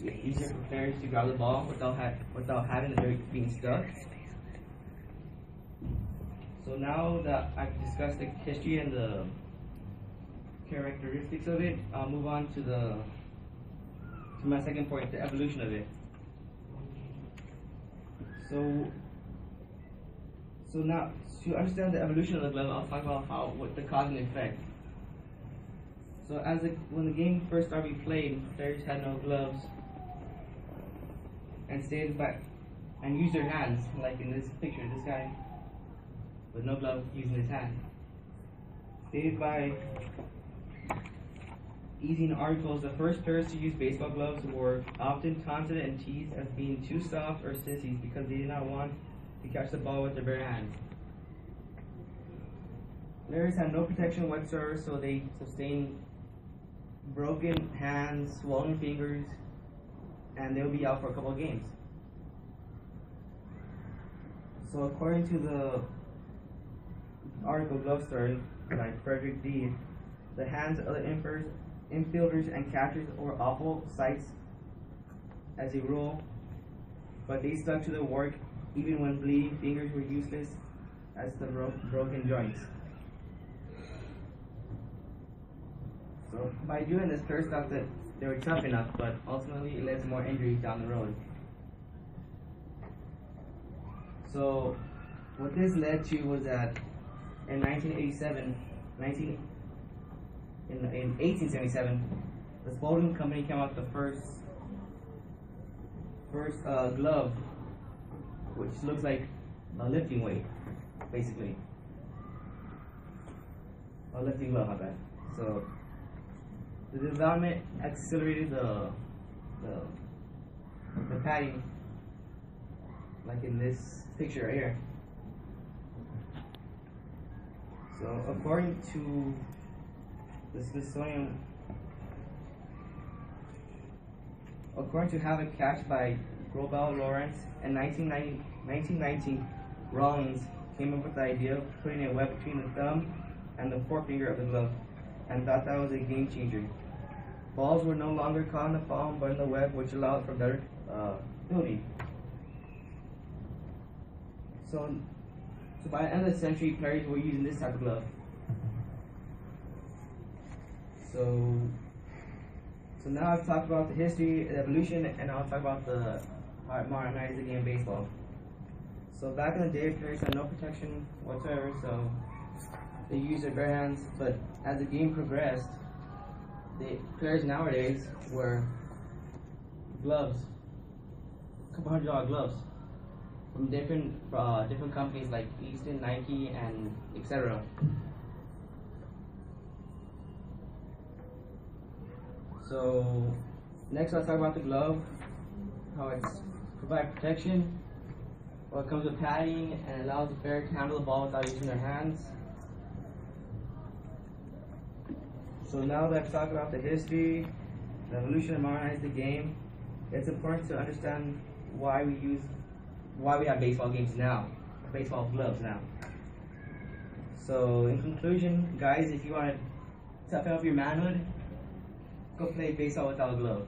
makes it easier for players to grab the ball without having the dirt being stuck. So now that I've discussed the history and the characteristics of it, I'll move on to my second point, the evolution of it. So now to understand the evolution of the glove, I'll talk about what the cause and effect. So when the game first started being played, players had no gloves and stayed back and used their hands, like in this picture, this guy with no glove using his hand. Stated by easing articles, the first players to use baseball gloves were often taunted and teased as being too soft or sissies because they did not want to catch the ball with their bare hands. Players had no protection whatsoever, so they sustained broken hands, swollen fingers, and they'll be out for a couple of games. So according to the article Glove Story by Frederick D., the hands of the infielders and catchers were awful sights as a rule, but they stuck to their work even when bleeding fingers were useless as the broken joints. So by doing this, players thought that they were tough enough, but ultimately it led to more injuries down the road. So what this led to was that in 1877, the Spalding Company came out with the first glove, which looks like a lifting weight, basically. A lifting glove, I bet. So the development accelerated the padding, like in this picture right here. So according to the Smithsonian, according to Have a Catch by Grobel Lawrence, in 1919, Rawlins came up with the idea of putting a web between the thumb and the forefinger of the glove, and thought that was a game changer. Balls were no longer caught in the palm but in the web, which allowed for better fielding. So by the end of the century, players were using this type of glove. So now I've talked about the history, the evolution, and I'll talk about how it modernized the game of baseball. So back in the day, players had no protection whatsoever, so they used their bare hands. But as the game progressed, the players nowadays wear gloves, a couple $100 gloves from different companies like Easton, Nike, and etc. So next I'll talk about the glove, how it provides protection, what comes with padding, and allows the player to handle the ball without using their hands. So now that I've talked about the history, the evolution, and modernized the game, it's important to understand why we have baseball games now, baseball gloves now. So in conclusion, guys, if you want to toughen up your manhood, go play baseball without a glove.